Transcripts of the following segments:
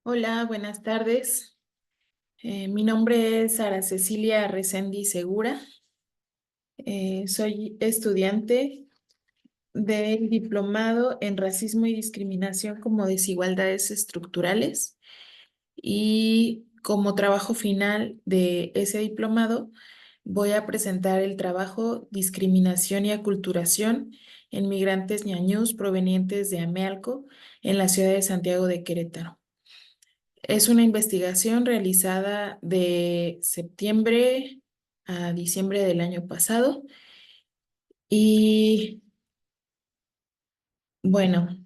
Hola, buenas tardes. Mi nombre es Sara Cecilia Resendi Segura. Soy estudiante del diplomado en Racismo y Discriminación como Desigualdades Estructurales y como trabajo final de ese diplomado voy a presentar el trabajo Discriminación y Aculturación en migrantes ñañús provenientes de Amealco en la ciudad de Santiago de Querétaro. Es una investigación realizada de septiembre a diciembre del año pasado y bueno,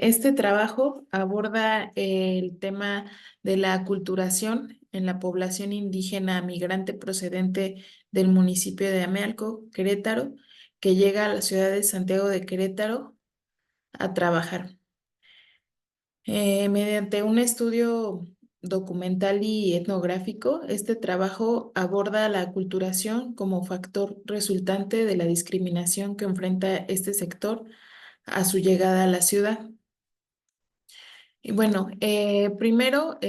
este trabajo aborda el tema de la aculturación en la población indígena migrante procedente del municipio de Amealco, Querétaro, que llega a la ciudad de Santiago de Querétaro a trabajar. Mediante un estudio documental y etnográfico, este trabajo aborda la aculturación como factor resultante de la discriminación que enfrenta este sector a su llegada a la ciudad. Y bueno, primero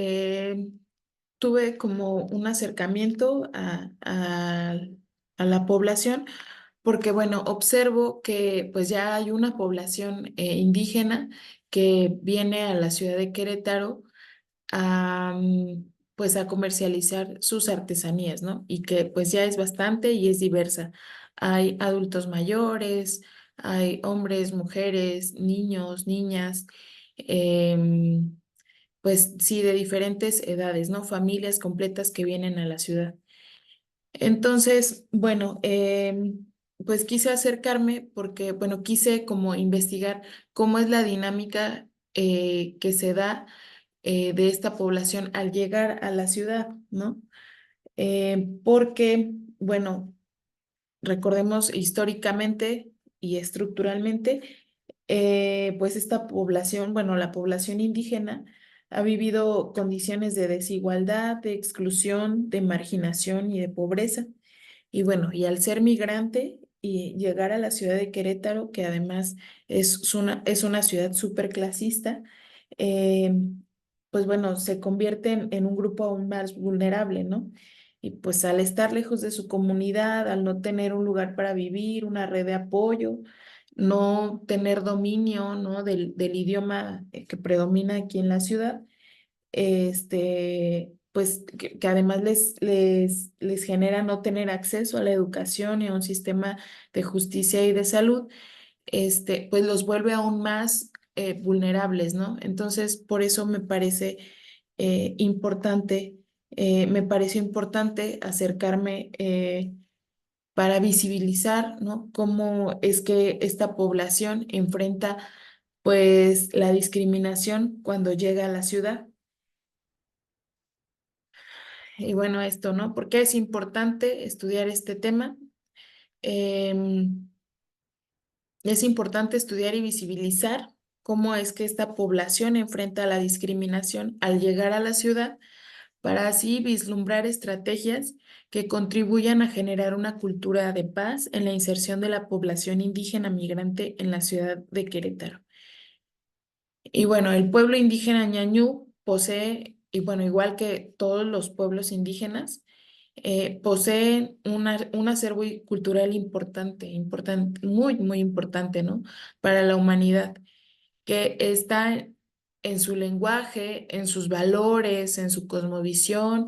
tuve como un acercamiento a la población porque bueno, observo que pues ya hay una población indígena que viene a la ciudad de Querétaro a, pues a comercializar sus artesanías, ¿no? Y que pues ya es bastante y es diversa. Hay adultos mayores, hay hombres, mujeres, niños, niñas, em, pues sí, de diferentes edades, ¿no? Familias completas que vienen a la ciudad. Entonces, bueno, pues quise acercarme porque, bueno, quise como investigar cómo es la dinámica que se da de esta población al llegar a la ciudad, ¿no? Porque, bueno, recordemos históricamente y estructuralmente, pues esta población, bueno, la población indígena ha vivido condiciones de desigualdad, de exclusión, de marginación y de pobreza. Y bueno, y al ser migrante y llegar a la ciudad de Querétaro, que además es una ciudad súper clasista, eh, pues bueno, se convierte en un grupo aún más vulnerable, ¿no? Y pues al estar lejos de su comunidad, al no tener un lugar para vivir, una red de apoyo, no tener dominio, ¿no? del idioma que predomina aquí en la ciudad, pues que además les genera no tener acceso a la educación y a un sistema de justicia y de salud, pues los vuelve aún más vulnerables, ¿no? Entonces, por eso me pareció importante acercarme para visibilizar, ¿no? Cómo es que esta población enfrenta, pues, la discriminación cuando llega a la ciudad. Y bueno, esto, ¿no? ¿Por qué es importante estudiar este tema? Em, es importante estudiar y visibilizar cómo es que esta población enfrenta la discriminación al llegar a la ciudad para así vislumbrar estrategias que contribuyan a generar una cultura de paz en la inserción de la población indígena migrante en la ciudad de Querétaro. Y bueno, el pueblo indígena ñañú posee, y bueno, igual que todos los pueblos indígenas, poseen un acervo cultural importante, importante, muy, muy importante, ¿no? Para la humanidad, que está en su lenguaje, en sus valores, en su cosmovisión,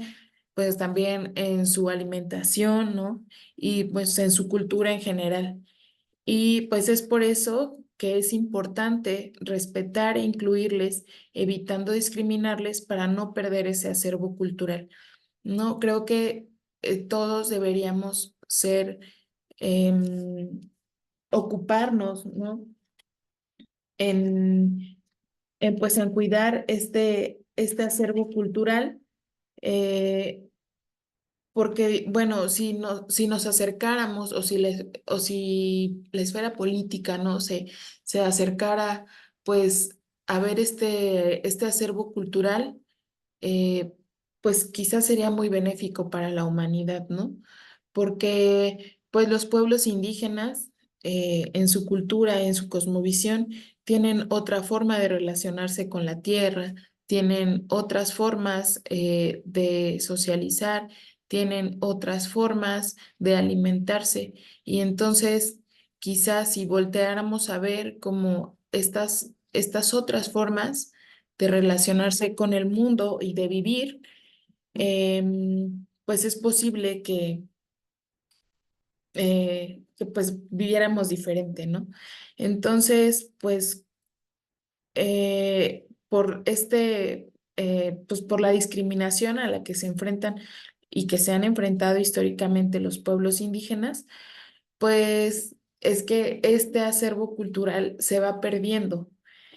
pues también en su alimentación, ¿no? Y pues en su cultura en general. Y pues es por eso que es importante respetar e incluirles, evitando discriminarles para no perder ese acervo cultural. No, creo que todos deberíamos ser, em, ocuparnos, ¿no? En, pues en cuidar este acervo cultural, eh, porque, bueno, si nos acercáramos o si la esfera política, ¿no? Se acercara, pues, a ver este acervo cultural, pues quizás sería muy benéfico para la humanidad, ¿no? Porque pues los pueblos indígenas en su cultura, en su cosmovisión, tienen otra forma de relacionarse con la tierra, tienen otras formas de socializar, tienen otras formas de alimentarse. Y entonces, quizás si volteáramos a ver como estas otras formas de relacionarse con el mundo y de vivir, pues es posible que pues viviéramos diferente, ¿no? Entonces, pues pues por la discriminación a la que se enfrentan y que se han enfrentado históricamente los pueblos indígenas, pues es que este acervo cultural se va perdiendo.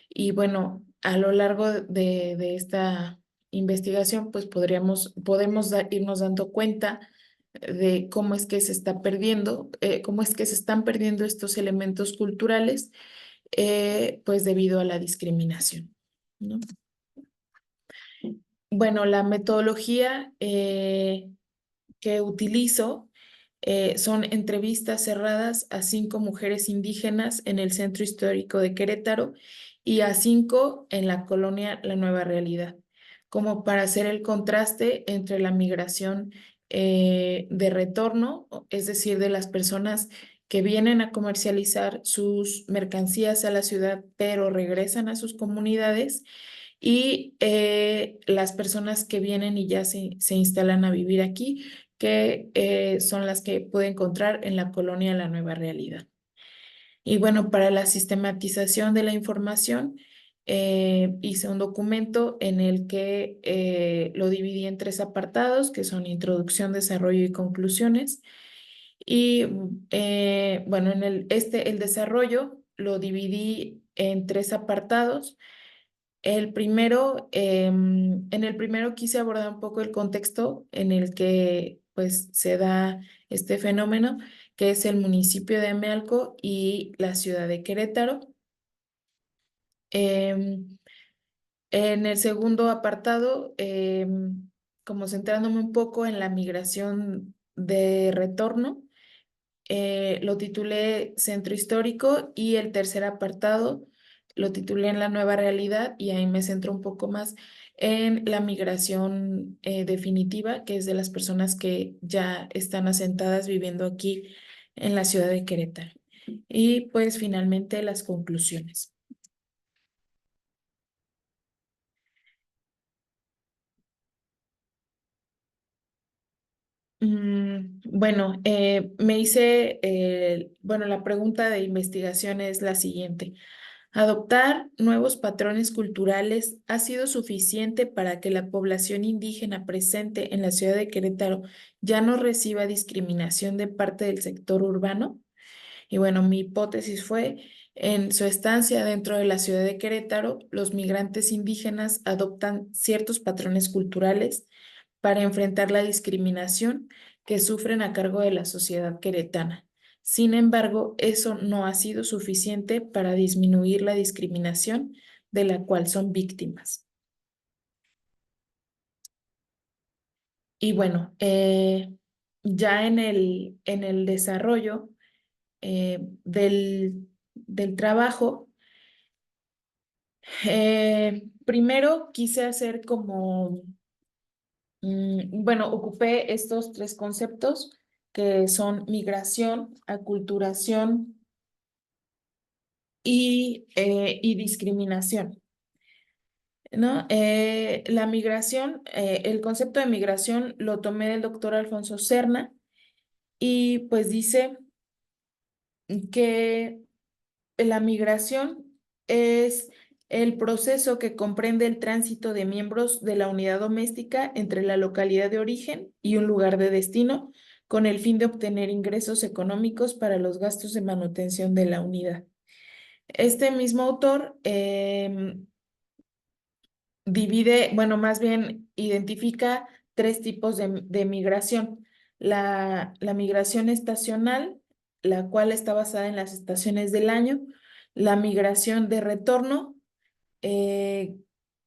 Y bueno, a lo largo de esta investigación, pues irnos dando cuenta de cómo es que se está perdiendo, cómo es que se están perdiendo estos elementos culturales, pues debido a la discriminación, ¿no? Bueno, la metodología que utilizo son entrevistas cerradas a 5 mujeres indígenas en el centro histórico de Querétaro y a 5 en la colonia La Nueva Realidad, como para hacer el contraste entre la migración de retorno, es decir, de las personas que vienen a comercializar sus mercancías a la ciudad, pero regresan a sus comunidades, y las personas que vienen y ya se instalan a vivir aquí, que son las que puede encontrar en la colonia La Nueva Realidad. Y bueno, para la sistematización de la información, hice un documento en el que lo dividí en 3 apartados, que son introducción, desarrollo y conclusiones. Y bueno, el desarrollo lo dividí en 3 apartados. En el primero quise abordar un poco el contexto en el que pues se da este fenómeno, que es el municipio de Amealco y la ciudad de Querétaro. Em, en el segundo apartado, como centrándome un poco en la migración de retorno, lo titulé Centro Histórico, y el tercer apartado lo titulé En la Nueva Realidad, y ahí me centro un poco más en la migración definitiva, que es de las personas que ya están asentadas viviendo aquí en la ciudad de Querétaro. Y pues finalmente las conclusiones. Bueno, bueno, la pregunta de investigación es la siguiente. ¿Adoptar nuevos patrones culturales ha sido suficiente para que la población indígena presente en la ciudad de Querétaro ya no reciba discriminación de parte del sector urbano? Y bueno, mi hipótesis fue, en su estancia dentro de la ciudad de Querétaro, los migrantes indígenas adoptan ciertos patrones culturales para enfrentar la discriminación que sufren a cargo de la sociedad queretana. Sin embargo, eso no ha sido suficiente para disminuir la discriminación de la cual son víctimas. Y bueno, ya en el desarrollo del trabajo, primero quise hacer como, bueno, ocupé estos 3 conceptos que son migración, aculturación y discriminación, ¿no? La migración, el concepto de migración lo tomé del doctor Alfonso Serna, y pues dice que la migración es el proceso que comprende el tránsito de miembros de la unidad doméstica entre la localidad de origen y un lugar de destino, con el fin de obtener ingresos económicos para los gastos de manutención de la unidad. Este mismo autor divide, bueno, más bien identifica 3 tipos de migración. La migración estacional, la cual está basada en las estaciones del año; la migración de retorno, eh,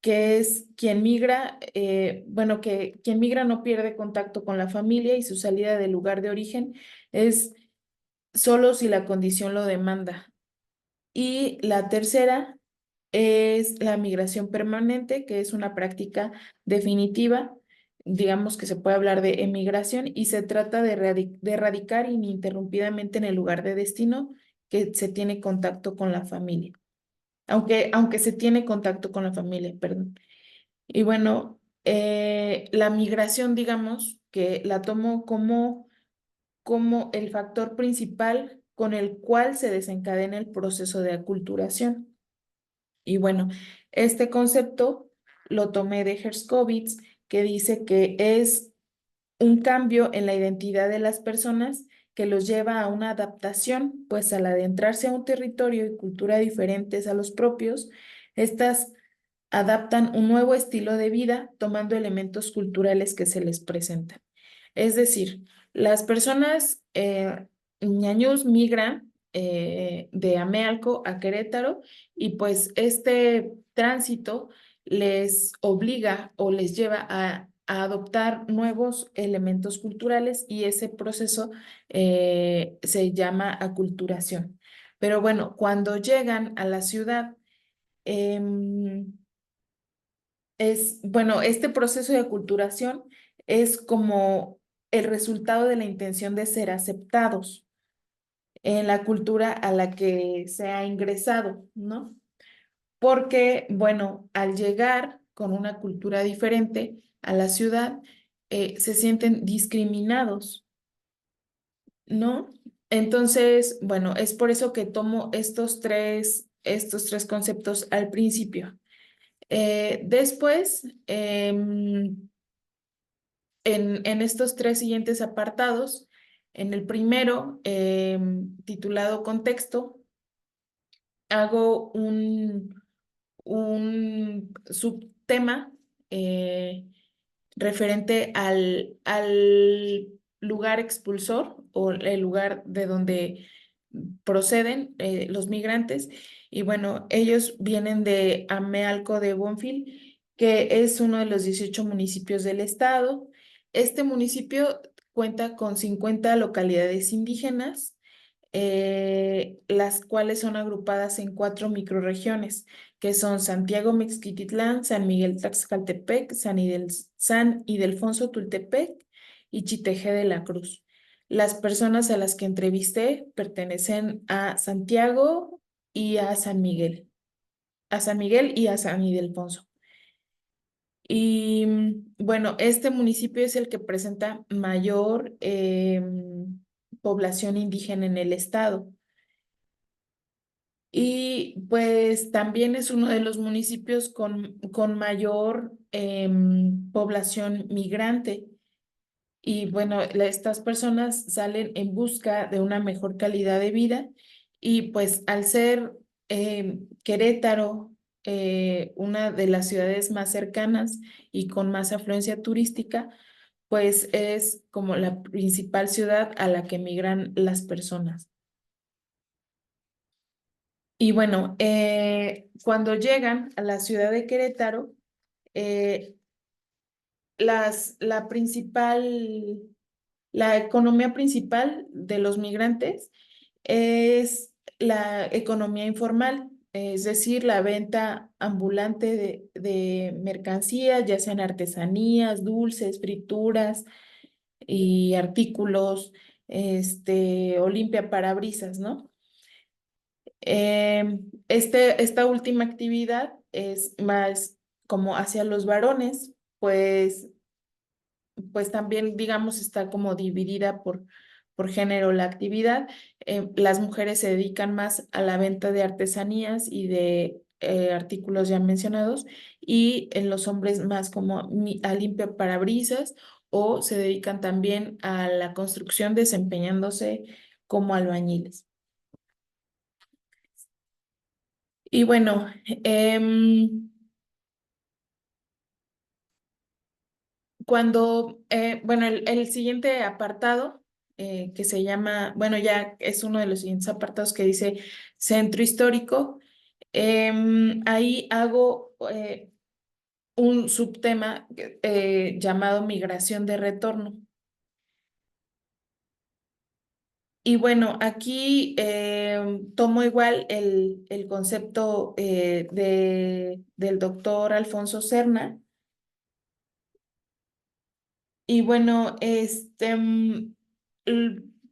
que es quien migra, bueno, que quien migra no pierde contacto con la familia y su salida del lugar de origen es solo si la condición lo demanda. Y la tercera es la migración permanente, que es una práctica definitiva. Digamos que se puede hablar de emigración y se trata de radicar ininterrumpidamente en el lugar de destino que se tiene contacto con la familia, aunque se tiene contacto con la familia, perdón. Y bueno, la migración, digamos, que la tomo como el factor principal con el cual se desencadena el proceso de aculturación. Y bueno, este concepto lo tomé de Herskovits, que dice que es un cambio en la identidad de las personas que los lleva a una adaptación, pues al adentrarse a un territorio y cultura diferentes a los propios, estas adaptan un nuevo estilo de vida tomando elementos culturales que se les presentan. Es decir, las personas ñañús migran de Amealco a Querétaro y pues este tránsito les obliga o les lleva a adoptar nuevos elementos culturales y ese proceso se llama aculturación. Pero bueno, cuando llegan a la ciudad, em, bueno, este proceso de aculturación es como el resultado de la intención de ser aceptados en la cultura a la que se ha ingresado, ¿no? Porque, bueno, al llegar con una cultura diferente a la ciudad, se sienten discriminados, ¿no? Entonces, bueno, es por eso que tomo estos tres conceptos al principio. Después, en estos tres siguientes apartados, en el primero, titulado Contexto, hago un subtema eh, referente al lugar expulsor o el lugar de donde proceden los migrantes. Y bueno, ellos vienen de Amealco de Bonfil, que es uno de los 18 municipios del estado. Este municipio cuenta con 50 localidades indígenas, las cuales son agrupadas en 4 microrregiones, que son Santiago Mixquititlán, San Miguel Taxcaltepec, San Ildefonso Tultepec y Chiteje de la Cruz. Las personas a las que entrevisté pertenecen a Santiago y a San Miguel y a San Ildefonso. Y bueno, este municipio es el que presenta mayor población indígena en el estado. Y pues también es uno de los municipios con mayor población migrante. Y bueno, estas personas salen en busca de una mejor calidad de vida y pues al ser Querétaro una de las ciudades más cercanas y con más afluencia turística, pues es como la principal ciudad a la que migran las personas. Y bueno, cuando llegan a la ciudad de Querétaro, eh, la principal, la economía principal de los migrantes es la economía informal, es decir, la venta ambulante de mercancías, ya sean artesanías, dulces, frituras y artículos, o limpia parabrisas, ¿no? Esta última actividad es más como hacia los varones, pues también, digamos, está como dividida por género la actividad. Las mujeres se dedican más a la venta de artesanías y de artículos ya mencionados, y en los hombres más como a limpia parabrisas o se dedican también a la construcción desempeñándose como albañiles. Y bueno, bueno, el siguiente apartado que se llama, bueno, ya es uno de los siguientes apartados que dice Centro Histórico, ahí hago un subtema llamado migración de retorno. Y bueno, aquí tomo igual el concepto del doctor Alfonso Serna. Y bueno, l-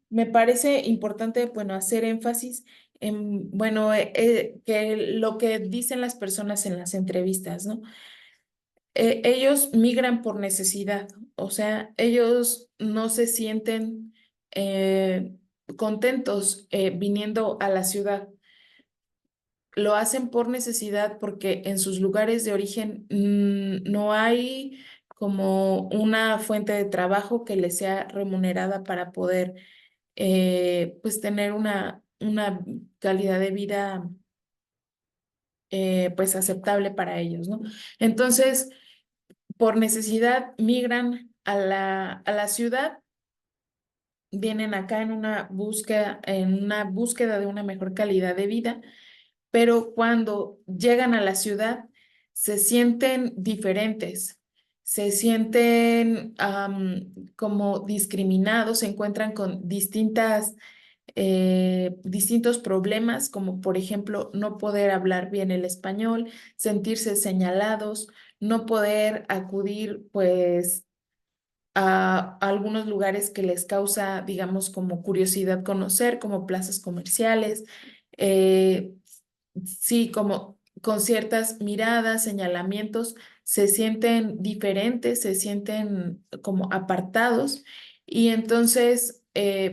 me parece importante, bueno, hacer énfasis en, bueno, que lo que dicen las personas en las entrevistas, ¿no? Ellos migran por necesidad, o sea, ellos no se sienten eh, contentos viniendo a la ciudad. Lo hacen por necesidad porque en sus lugares de origen no hay como una fuente de trabajo que les sea remunerada para poder pues tener una calidad de vida pues aceptable para ellos, ¿no? Entonces, por necesidad migran a a la ciudad, vienen acá en una búsqueda de una mejor calidad de vida, pero cuando llegan a la ciudad se sienten diferentes, se sienten como discriminados, se encuentran con distintos problemas, como por ejemplo no poder hablar bien el español, sentirse señalados, no poder acudir pues a algunos lugares que les causa, digamos, como curiosidad conocer, como plazas comerciales, eh, sí, como con ciertas miradas, señalamientos, se sienten diferentes, se sienten como apartados y entonces,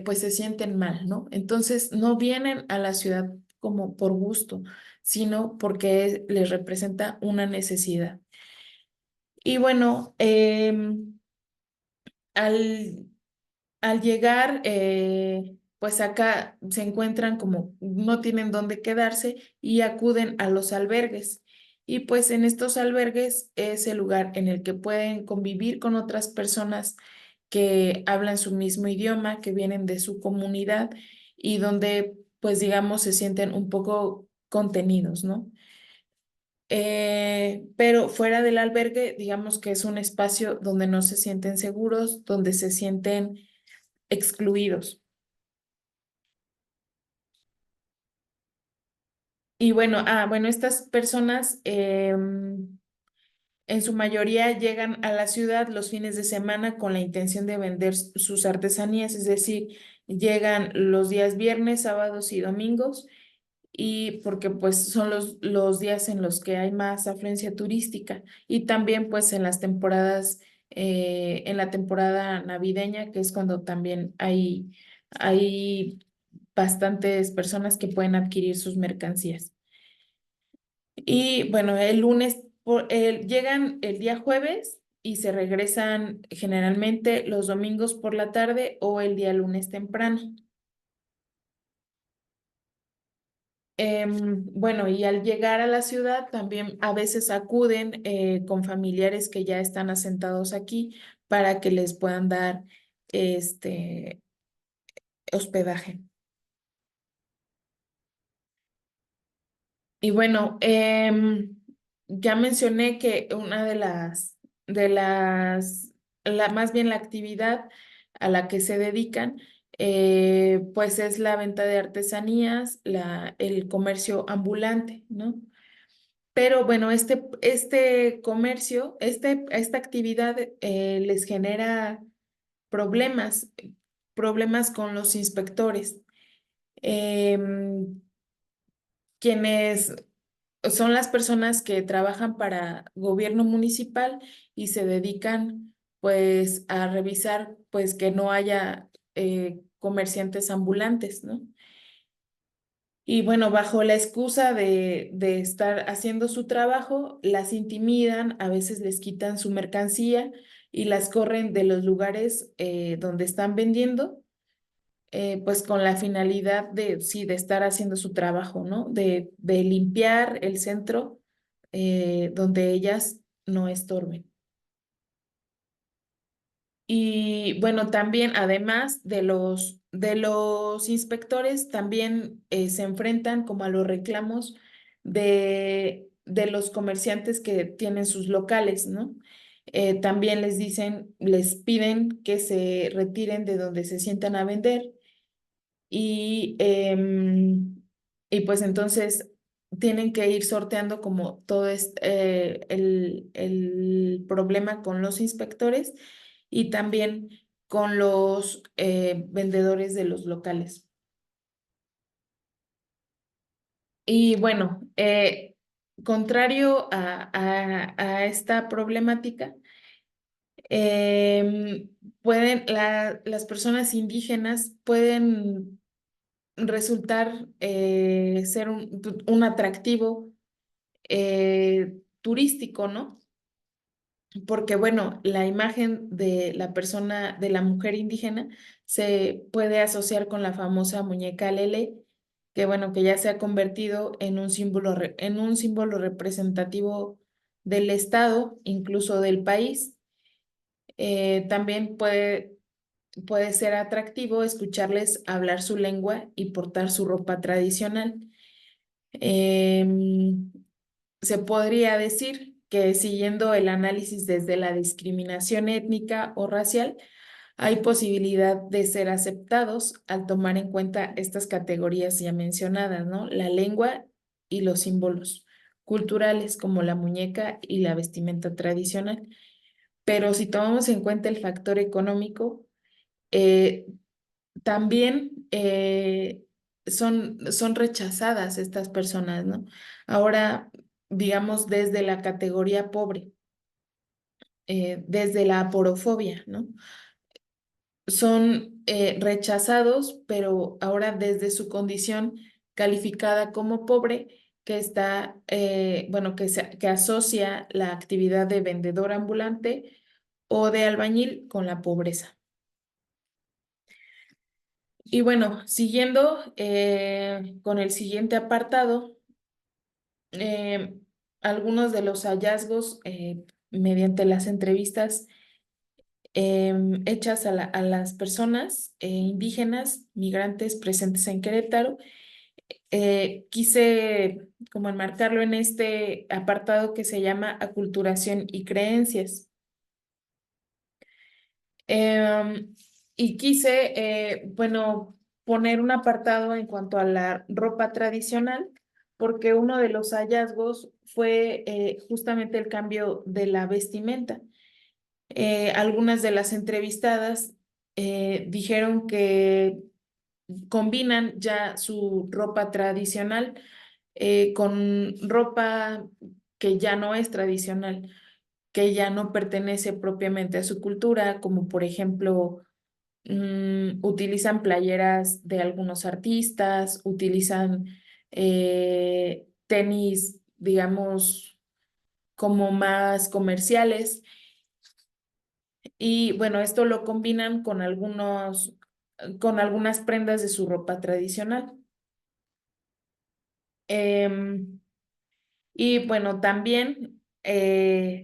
pues se sienten mal, ¿no? Entonces, no vienen a la ciudad como por gusto, sino porque les representa una necesidad. Y bueno, al al llegar, pues acá se encuentran como no tienen dónde quedarse y acuden a los albergues. Y pues en estos albergues es el lugar en el que pueden convivir con otras personas que hablan su mismo idioma, que vienen de su comunidad y donde pues digamos se sienten un poco contenidos, ¿no? Pero fuera del albergue, digamos que es un espacio donde no se sienten seguros, donde se sienten excluidos. Y bueno, bueno, estas personas en su mayoría llegan a la ciudad los fines de semana con la intención de vender sus artesanías, es decir, llegan los días viernes, sábados y domingos, y porque pues son los días en los que hay más afluencia turística y también pues en las temporadas, en la temporada navideña, que es cuando también hay bastantes personas que pueden adquirir sus mercancías. Y bueno, el lunes llegan el día jueves y se regresan generalmente los domingos por la tarde o el día lunes temprano. Bueno, y al llegar a la ciudad también a veces acuden con familiares que ya están asentados aquí para que les puedan dar este hospedaje. Y bueno, ya mencioné que una más bien la actividad a la que se dedican, pues es la venta de artesanías, el comercio ambulante, ¿no? Pero bueno, este comercio, esta actividad les genera problemas, problemas con los inspectores. Em, Quienes son las personas que trabajan para gobierno municipal y se dedican pues a revisar pues que no haya comerciantes ambulantes, ¿no? Y bueno, bajo la excusa de estar haciendo su trabajo, las intimidan, a veces les quitan su mercancía y las corren de los lugares donde están vendiendo pues con la finalidad de, sí, de estar haciendo su trabajo, ¿no? De limpiar el centro donde ellas no estorben. Y bueno, también además de los inspectores, también se enfrentan como a los reclamos de los comerciantes que tienen sus locales, ¿no? También les dicen, les piden que se retiren de donde se sientan a vender y, y pues entonces tienen que ir sorteando como todo el problema con los inspectores y también con los vendedores de los locales. Y bueno, contrario a esta problemática, las personas indígenas pueden resultar ser un atractivo turístico, ¿no? Porque, bueno, la imagen de la persona, de la mujer indígena, se puede asociar con la famosa muñeca Lele, que, bueno, que ya se ha convertido en un símbolo, en un símbolo representativo del Estado, incluso del país. También puede ser atractivo escucharles hablar su lengua y portar su ropa tradicional. Em, Se podría decir que siguiendo el análisis desde la discriminación étnica o racial, hay posibilidad de ser aceptados al tomar en cuenta estas categorías ya mencionadas, ¿no? La lengua y los símbolos culturales como la muñeca y la vestimenta tradicional. Pero si tomamos en cuenta el factor económico, eh, también son rechazadas estas personas, ¿no? Ahora, digamos, desde la categoría pobre, desde la aporofobia, ¿no? Son rechazados, pero ahora desde su condición calificada como pobre, que está, bueno, que asocia la actividad de vendedor ambulante o de albañil con la pobreza. Y bueno, siguiendo con el siguiente apartado, eh, algunos de los hallazgos mediante las entrevistas hechas a las personas indígenas, migrantes presentes en Querétaro, quise como enmarcarlo en este apartado que se llama aculturación y creencias. Em, y quise, bueno, poner un apartado en cuanto a la ropa tradicional, porque uno de los hallazgos fue justamente el cambio de la vestimenta. Algunas de las entrevistadas dijeron que combinan ya su ropa tradicional con ropa que ya no es tradicional, que ya no pertenece propiamente a su cultura, como por ejemplo utilizan playeras de algunos artistas, utilizan tenis, digamos, como más comerciales. Y bueno, esto lo combinan con algunas prendas de su ropa tradicional. Em, y bueno, también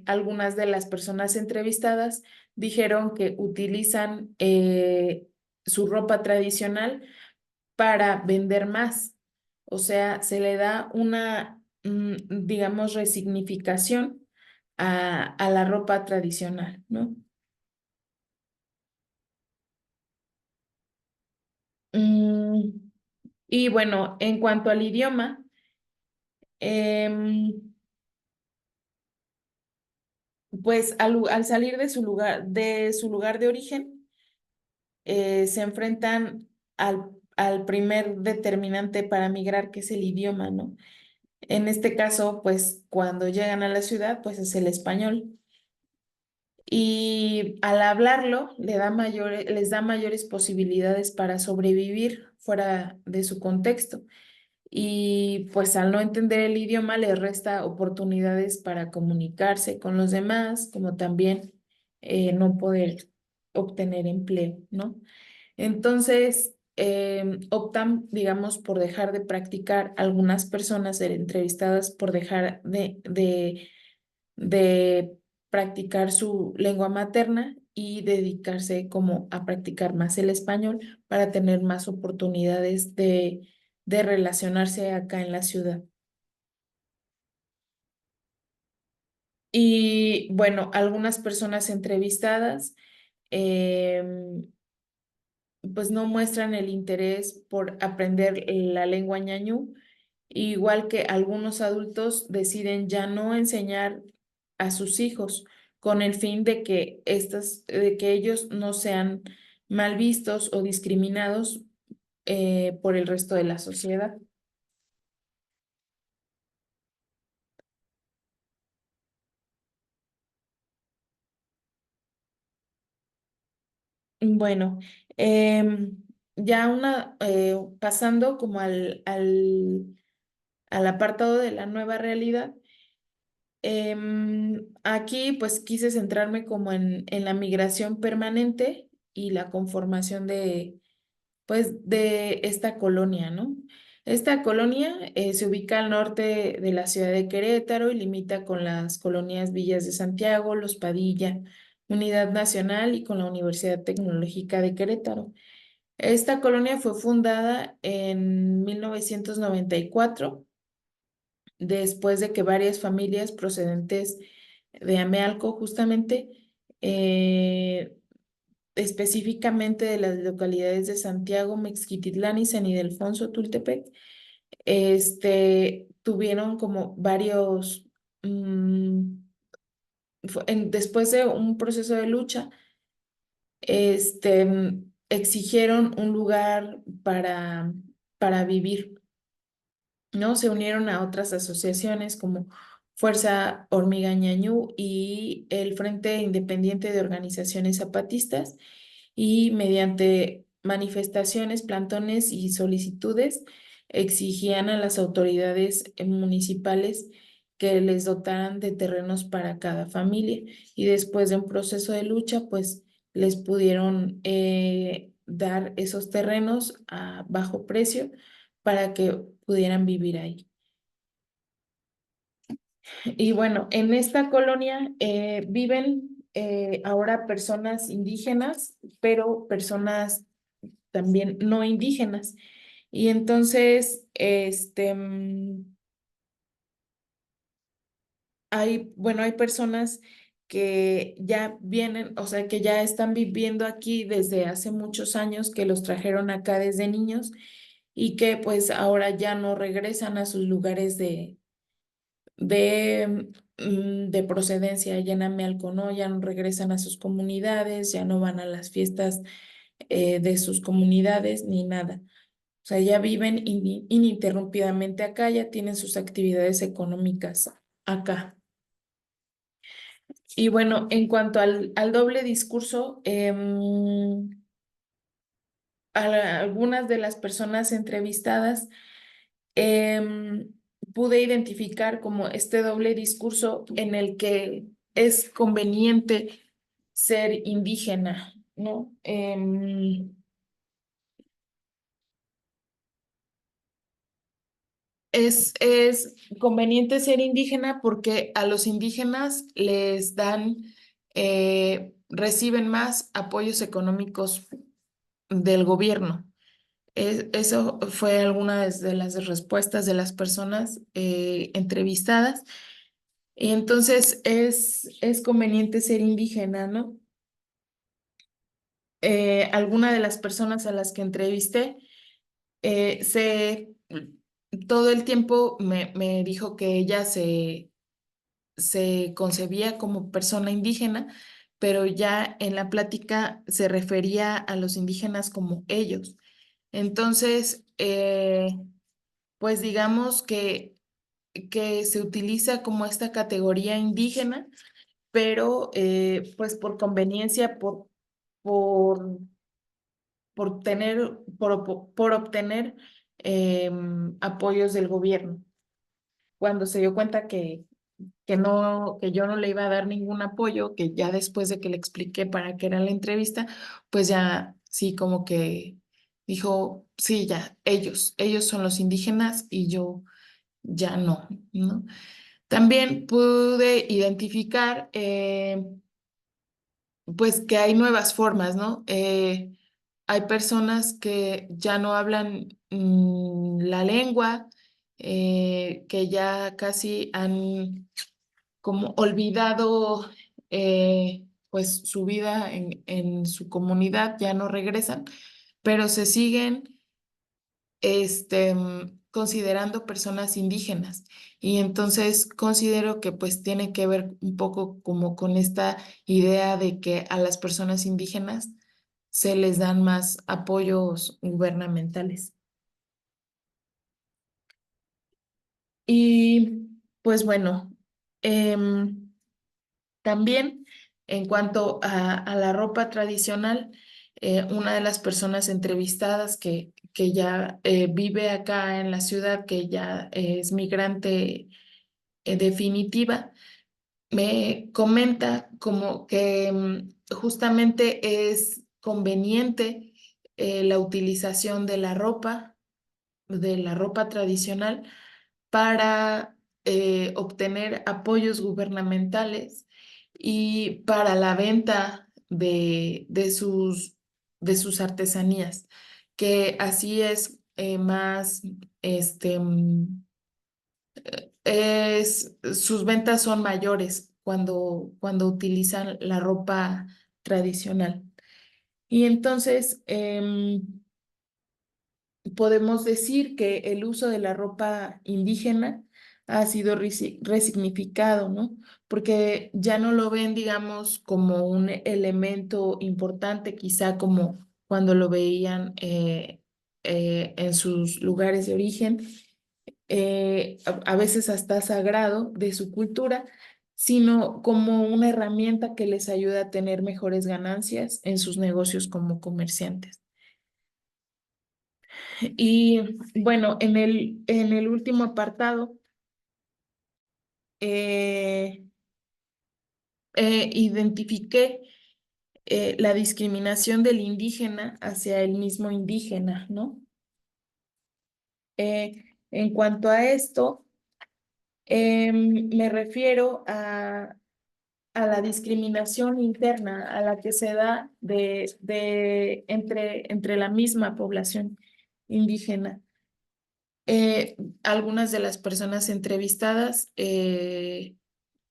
algunas de las personas entrevistadas dijeron que utilizan su ropa tradicional para vender más. O sea, se le da una, digamos, resignificación a la ropa tradicional, ¿no? Mm, y bueno, en cuanto al idioma, em, pues al salir de su lugar de origen, se enfrentan al primer determinante para migrar, que es el idioma, ¿no? En este caso, pues cuando llegan a la ciudad, pues es el español. Y al hablarlo, les da mayores posibilidades para sobrevivir fuera de su contexto. Y pues al no entender el idioma les resta oportunidades para comunicarse con los demás, como también no poder obtener empleo, ¿no? Entonces, optan, digamos, por dejar de practicar, algunas personas entrevistadas por dejar de practicar su lengua materna y dedicarse como a practicar más el español para tener más oportunidades de relacionarse acá en la ciudad. Y bueno, algunas personas entrevistadas pues no muestran el interés por aprender la lengua ñañú, igual que algunos adultos deciden ya no enseñar a sus hijos con el fin de que ellos no sean mal vistos o discriminados por el resto de la sociedad. Bueno, ya pasando como al apartado de la nueva realidad. Aquí pues quise centrarme como en la migración permanente y la conformación pues de esta colonia, ¿no? Esta colonia se ubica al norte de la ciudad de Querétaro y limita con las colonias Villas de Santiago, Los Padilla, Unidad Nacional y con la Universidad Tecnológica de Querétaro. Esta colonia fue fundada en 1994 después de que varias familias procedentes de Amealco, justamente, eh, específicamente de las localidades de Santiago, Mixquititlán y San Ildefonso, Tultepec, tuvieron como varios, después de un proceso de lucha, exigieron un lugar para vivir. ¿No? Se unieron a otras asociaciones como Fuerza Hormiga Ñañú y el Frente Independiente de Organizaciones Zapatistas y mediante manifestaciones, plantones y solicitudes exigían a las autoridades municipales que les dotaran de terrenos para cada familia y después de un proceso de lucha, pues les pudieron dar esos terrenos a bajo precio para que pudieran vivir ahí. Y bueno, en esta colonia viven ahora personas indígenas, pero personas también no indígenas. Y entonces, bueno, hay personas que ya vienen, o sea, que ya están viviendo aquí desde hace muchos años, que los trajeron acá desde niños y que pues ahora ya no regresan a sus lugares de procedencia, ya en Amealco, ¿no? Ya no regresan a sus comunidades, ya no van a las fiestas de sus comunidades ni nada. O sea, ya viven ininterrumpidamente acá, ya tienen sus actividades económicas acá. Y bueno, en cuanto al doble discurso, algunas de las personas entrevistadas pude identificar como este doble discurso en el que es conveniente ser indígena, ¿no? Es conveniente ser indígena porque a los indígenas les dan, reciben más apoyos económicos del gobierno. Eso fue alguna de las respuestas de las personas entrevistadas. Y entonces es conveniente ser indígena, ¿no? Alguna de las personas a las que entrevisté eh, se, todo el tiempo me dijo que ella se concebía como persona indígena, pero ya en la plática se refería a los indígenas como ellos. Entonces, pues digamos que se utiliza como esta categoría indígena, pero pues por conveniencia, por, por obtener apoyos del gobierno. Cuando se dio cuenta que no, que yo no le iba a dar ningún apoyo, que ya después de que le expliqué para qué era la entrevista, pues ya sí como que dijo, sí, ya, ellos son los indígenas y yo ya no, ¿no? También pude identificar, pues, que hay nuevas formas, ¿no? Hay personas que ya no hablan la lengua, que ya casi han como olvidado pues su vida en su comunidad, ya no regresan, pero se siguen considerando personas indígenas. Y entonces considero que pues tiene que ver un poco como con esta idea de que a las personas indígenas se les dan más apoyos gubernamentales. Y pues bueno, también en cuanto a la ropa tradicional, una de las personas entrevistadas que ya vive acá en la ciudad, que ya es migrante definitiva, me comenta como que justamente es conveniente la utilización de la ropa tradicional para obtener apoyos gubernamentales y para la venta de sus artesanías, que así es más, este, sus ventas son mayores cuando utilizan la ropa tradicional. Y entonces, podemos decir que el uso de la ropa indígena ha sido resignificado, ¿no? Porque ya no lo ven, digamos, como un elemento importante, quizá como cuando lo veían en sus lugares de origen, a veces hasta sagrado de su cultura, sino como una herramienta que les ayuda a tener mejores ganancias en sus negocios como comerciantes. Y bueno, en el último apartado, eh, identifiqué la discriminación del indígena hacia el mismo indígena, ¿no? En cuanto a esto, me refiero a la discriminación interna a la que se da entre la misma población indígena. Algunas de las personas entrevistadas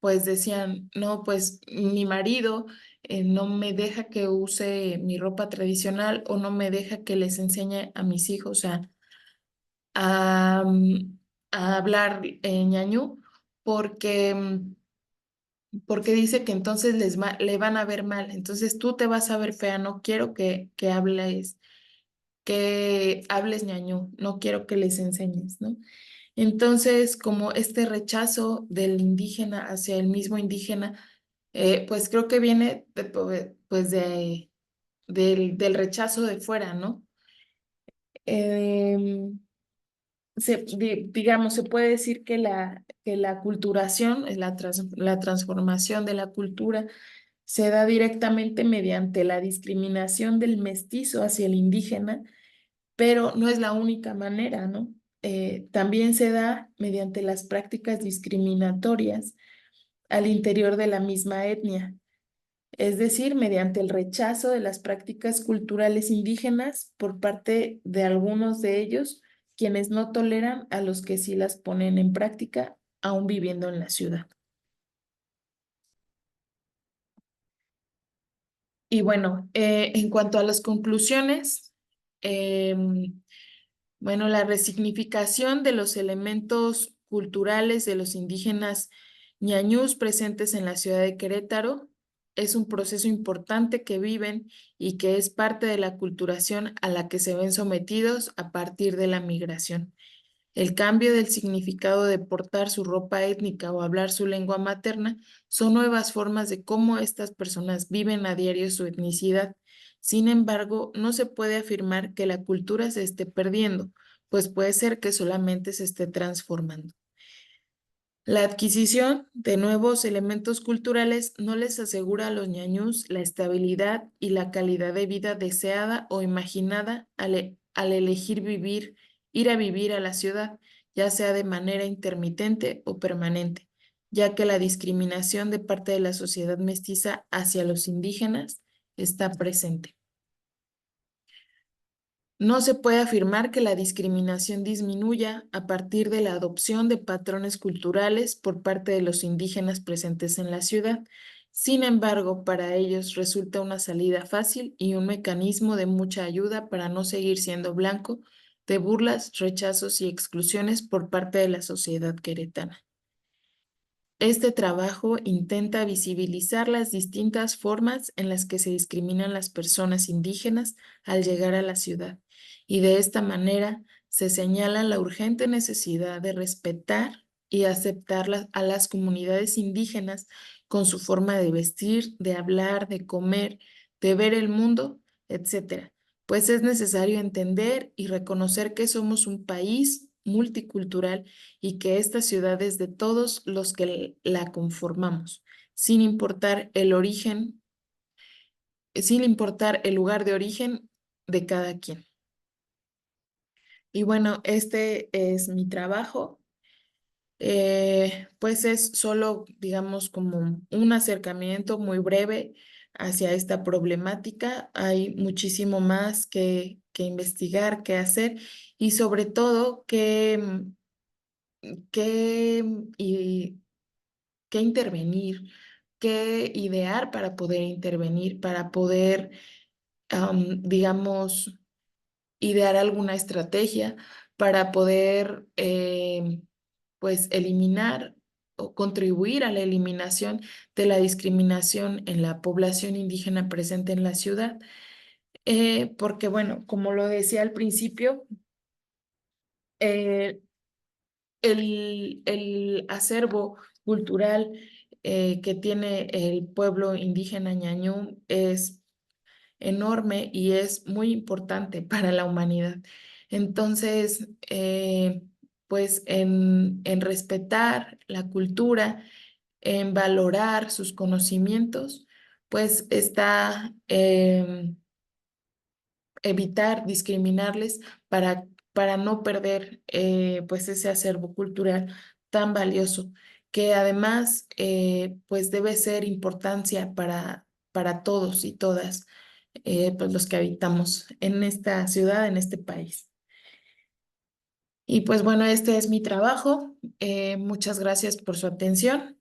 pues decían, no, pues mi marido no me deja que use mi ropa tradicional o no me deja que les enseñe a mis hijos a hablar ñañú porque, porque dice que entonces le van a ver mal, entonces tú te vas a ver fea, no quiero que hables ñañú, no quiero que les enseñes, ¿no? Entonces, como este rechazo del indígena hacia el mismo indígena, pues creo que viene pues del rechazo de fuera, ¿no? Em, digamos, se puede decir que la culturación, la transformación de la cultura, se da directamente mediante la discriminación del mestizo hacia el indígena, pero no es la única manera, ¿no? También se da mediante las prácticas discriminatorias al interior de la misma etnia, es decir, mediante el rechazo de las prácticas culturales indígenas por parte de algunos de ellos, quienes no toleran a los que sí las ponen en práctica, aún viviendo en la ciudad. Y bueno, en cuanto a las conclusiones, em, bueno, la resignificación de los elementos culturales de los indígenas ñañús presentes en la ciudad de Querétaro es un proceso importante que viven y que es parte de la culturación a la que se ven sometidos a partir de la migración. El cambio del significado de portar su ropa étnica o hablar su lengua materna son nuevas formas de cómo estas personas viven a diario su etnicidad. Sin embargo, no se puede afirmar que la cultura se esté perdiendo, pues puede ser que solamente se esté transformando. La adquisición de nuevos elementos culturales no les asegura a los ñañús la estabilidad y la calidad de vida deseada o imaginada al elegir ir a vivir a la ciudad, ya sea de manera intermitente o permanente, ya que la discriminación de parte de la sociedad mestiza hacia los indígenas está presente. No se puede afirmar que la discriminación disminuya a partir de la adopción de patrones culturales por parte de los indígenas presentes en la ciudad. Sin embargo, para ellos resulta una salida fácil y un mecanismo de mucha ayuda para no seguir siendo blanco de burlas, rechazos y exclusiones por parte de la sociedad queretana. Este trabajo intenta visibilizar las distintas formas en las que se discriminan las personas indígenas al llegar a la ciudad y de esta manera se señala la urgente necesidad de respetar y aceptar a las comunidades indígenas con su forma de vestir, de hablar, de comer, de ver el mundo, etcétera. Pues es necesario entender y reconocer que somos un país multicultural y que esta ciudad es de todos los que la conformamos, sin importar el origen, sin importar el lugar de origen de cada quien. Y bueno, este es mi trabajo. Pues es solo, digamos, como un acercamiento muy breve hacia esta problemática. Hay muchísimo más que investigar, que hacer y sobre todo que y qué intervenir, qué idear para poder intervenir, para poder, digamos, idear alguna estrategia para poder, pues, eliminar o contribuir a la eliminación de la discriminación en la población indígena presente en la ciudad. Porque, bueno, como lo decía al principio, eh, el acervo cultural que tiene el pueblo indígena ñañú es enorme y es muy importante para la humanidad. Entonces, pues en respetar la cultura, en valorar sus conocimientos, pues está evitar discriminarles para no perder pues ese acervo cultural tan valioso, que además pues debe ser importancia para todos y todas pues los que habitamos en esta ciudad, en este país. Y pues bueno, este es mi trabajo. Muchas gracias por su atención.